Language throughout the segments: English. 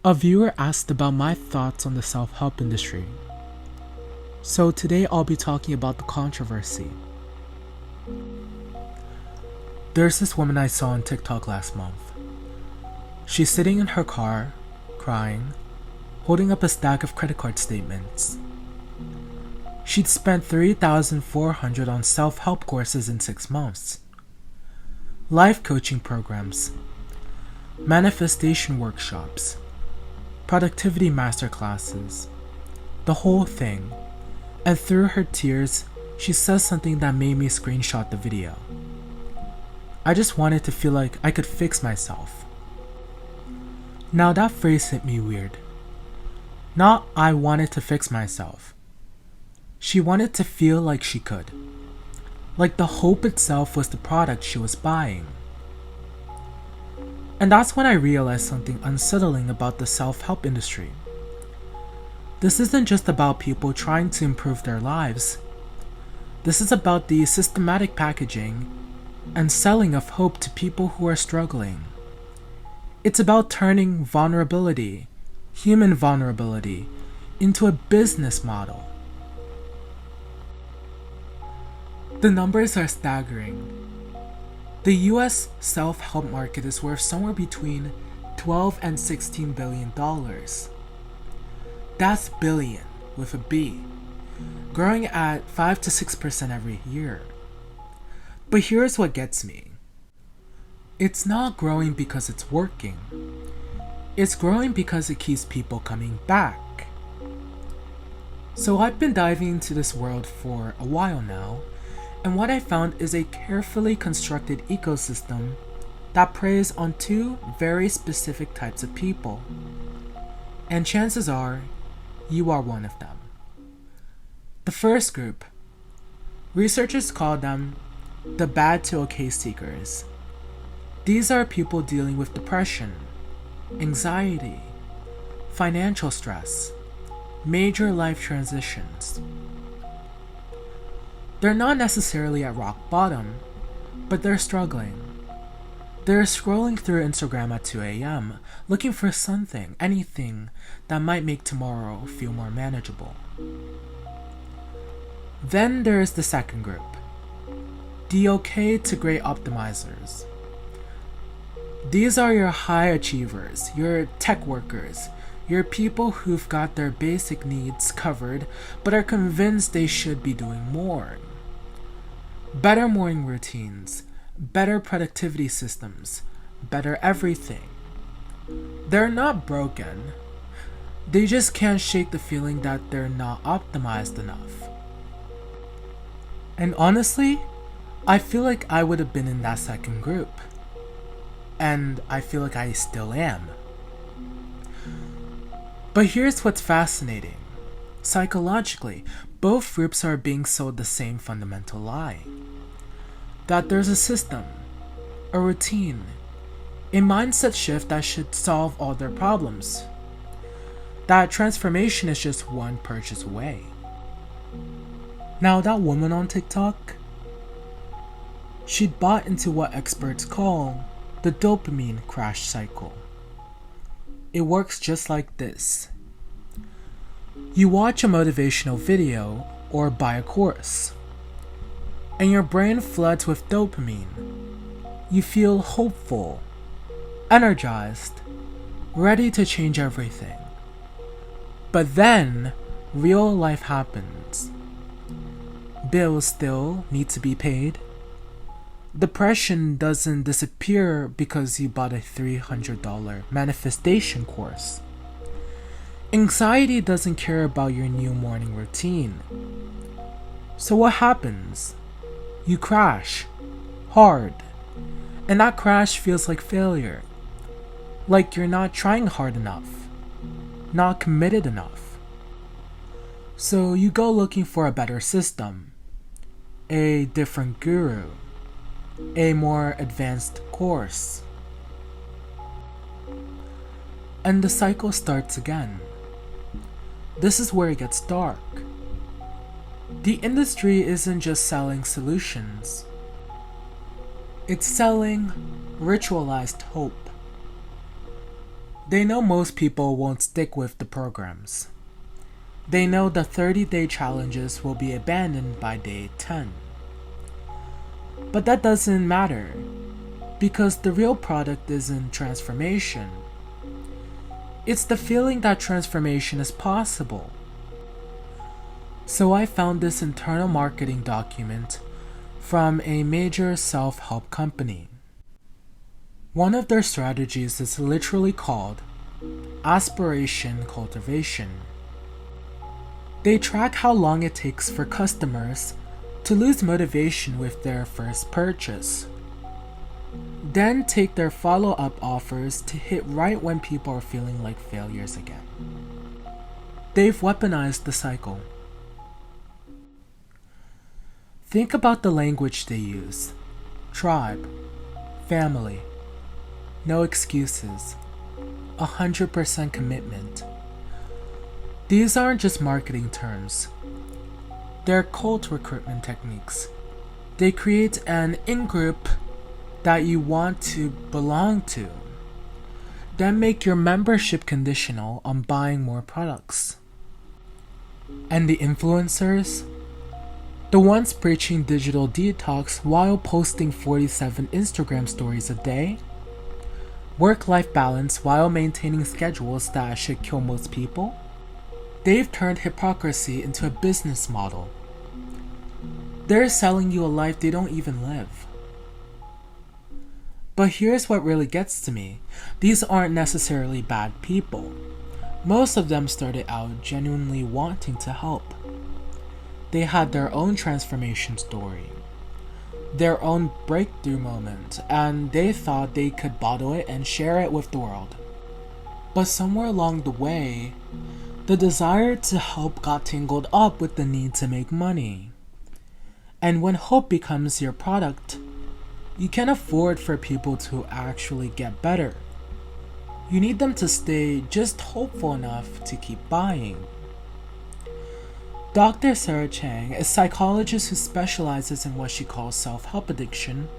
A viewer asked about my thoughts on the self-help industry. So today I'll be talking about the controversy. There's this woman I saw on TikTok last month. She's sitting in her car, crying, holding up a stack of credit card statements. She'd spent $3,400 on self-help courses in 6 months, life coaching programs, manifestation workshops, productivity masterclasses, the whole thing. And through her tears, she says something that made me screenshot the video. I just wanted to feel like I could fix myself. Now that phrase hit me weird. Not I wanted to fix myself. She wanted to feel like she could. Like the hope itself was the product she was buying. And that's when I realized something unsettling about the self-help industry. This isn't just about people trying to improve their lives. This is about the systematic packaging and selling of hope to people who are struggling. It's about turning vulnerability, human vulnerability, into a business model. The numbers are staggering. The US self-help market is worth somewhere between $12 and $16 billion. That's billion with a B, growing at 5 to 6% every year. But here's what gets me. It's not growing because it's working. It's growing because it keeps people coming back. So I've been diving into this world for a while now, and what I found is a carefully constructed ecosystem that preys on two very specific types of people. And chances are, you are one of them. The first group, researchers call them the bad to okay seekers. These are people dealing with depression, anxiety, financial stress, major life transitions. They're not necessarily at rock bottom, but they're struggling. They're scrolling through Instagram at 2 a.m., looking for something, anything, that might make tomorrow feel more manageable. Then there's the second group, the okay to great optimizers. These are your high achievers, your tech workers, your people who've got their basic needs covered but are convinced they should be doing more. Better morning routines, better productivity systems, better everything. They're not broken. They just can't shake the feeling that they're not optimized enough. And honestly, I feel like I would have been in that second group. And I feel like I still am. But here's what's fascinating. Psychologically, both groups are being sold the same fundamental lie. That there's a system, a routine, a mindset shift that should solve all their problems. That transformation is just one purchase away. Now that woman on TikTok, she'd bought into what experts call the dopamine crash cycle. It works just like this. You watch a motivational video or buy a course, and your brain floods with dopamine. You feel hopeful, energized, ready to change everything. But then, real life happens. Bills still need to be paid. Depression doesn't disappear because you bought a $300 manifestation course. Anxiety doesn't care about your new morning routine. So what happens? You crash hard, and that crash feels like failure, like you're not trying hard enough, not committed enough. So you go looking for a better system, a different guru, a more advanced course. And the cycle starts again. This is where it gets dark. The industry isn't just selling solutions. It's selling ritualized hope. They know most people won't stick with the programs. They know the 30-day challenges will be abandoned by day 10. But that doesn't matter, because the real product isn't transformation. It's the feeling that transformation is possible. So I found this internal marketing document from a major self-help company. One of their strategies is literally called aspiration cultivation. They track how long it takes for customers to lose motivation with their first purchase, then take their follow-up offers to hit right when people are feeling like failures again. They've weaponized the cycle. Think about the language they use: tribe, family, no excuses, 100% commitment. These aren't just marketing terms. They're cult recruitment techniques. They create an in-group that you want to belong to, then make your membership conditional on buying more products. And the influencers? The ones preaching digital detox while posting 47 Instagram stories a day? Work-life balance while maintaining schedules that should kill most people? They've turned hypocrisy into a business model. They're selling you a life they don't even live. But here's what really gets to me. These aren't necessarily bad people. Most of them started out genuinely wanting to help. They had their own transformation story, their own breakthrough moment, and they thought they could bottle it and share it with the world. But somewhere along the way, the desire to help got tangled up with the need to make money. And when hope becomes your product, you can't afford for people to actually get better. You need them to stay just hopeful enough to keep buying. Dr. Sarah Chang, a psychologist who specializes in what she calls self-help addiction,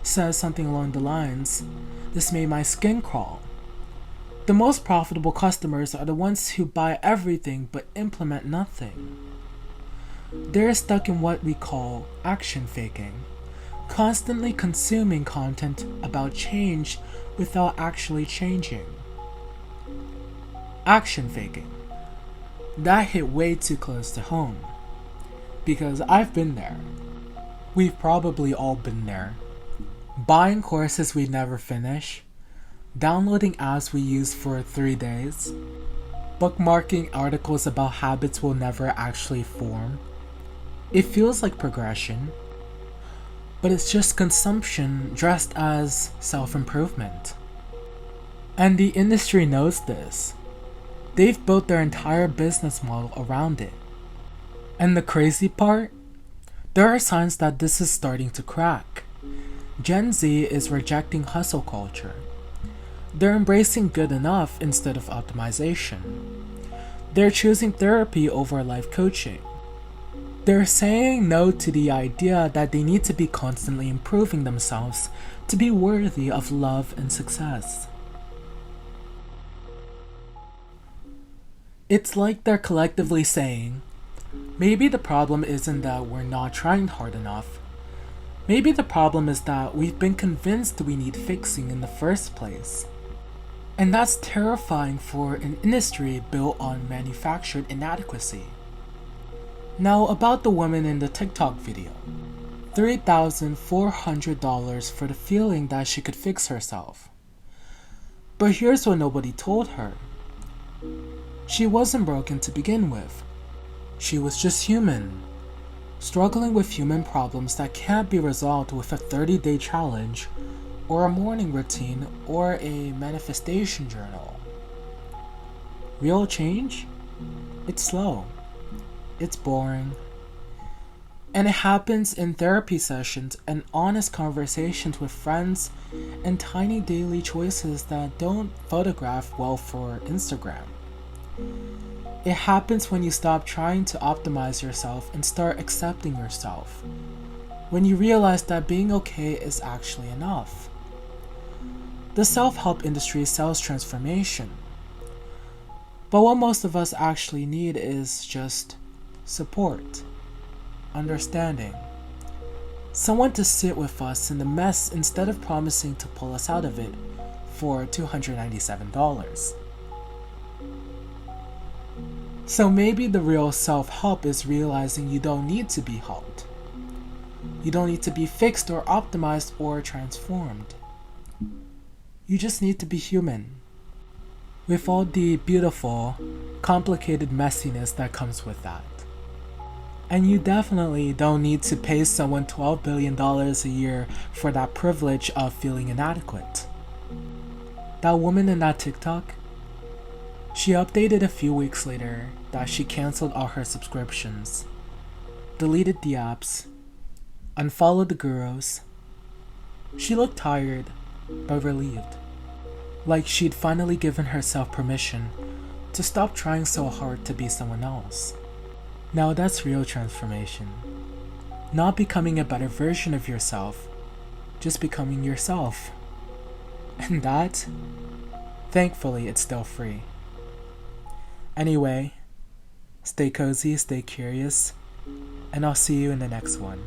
says something along the lines, "This made my skin crawl. The most profitable customers are the ones who buy everything but implement nothing. They're stuck in what we call action faking, constantly consuming content about change without actually changing." Action faking. That hit way too close to home, because I've been there. We've probably all been there. Buying courses we never finish, downloading apps we use for 3 days, bookmarking articles about habits we'll never actually form. It feels like progression, but it's just consumption dressed as self-improvement. And the industry knows this. They've built their entire business model around it. And the crazy part? There are signs that this is starting to crack. Gen Z is rejecting hustle culture. They're embracing good enough instead of optimization. They're choosing therapy over life coaching. They're saying no to the idea that they need to be constantly improving themselves to be worthy of love and success. It's like they're collectively saying, maybe the problem isn't that we're not trying hard enough. Maybe the problem is that we've been convinced we need fixing in the first place. And that's terrifying for an industry built on manufactured inadequacy. Now about the woman in the TikTok video. $3,400 for the feeling that she could fix herself. But here's what nobody told her. She wasn't broken to begin with. She was just human, struggling with human problems that can't be resolved with a 30-day challenge, or a morning routine, or a manifestation journal. Real change? It's slow. It's boring. And it happens in therapy sessions and honest conversations with friends and tiny daily choices that don't photograph well for Instagram. It happens when you stop trying to optimize yourself and start accepting yourself. When you realize that being okay is actually enough. The self-help industry sells transformation. But what most of us actually need is just support, understanding, someone to sit with us in the mess instead of promising to pull us out of it for $297. So maybe the real self-help is realizing you don't need to be helped. You don't need to be fixed or optimized or transformed. You just need to be human, with all the beautiful, complicated messiness that comes with that. And you definitely don't need to pay someone $12 billion a year for that privilege of feeling inadequate. That woman in that TikTok, she updated a few weeks later that she canceled all her subscriptions, deleted the apps, unfollowed the gurus. She looked tired, but relieved, like she'd finally given herself permission to stop trying so hard to be someone else. Now that's real transformation. Not becoming a better version of yourself, just becoming yourself. And that, thankfully, it's still free. Anyway, stay cozy, stay curious, and I'll see you in the next one.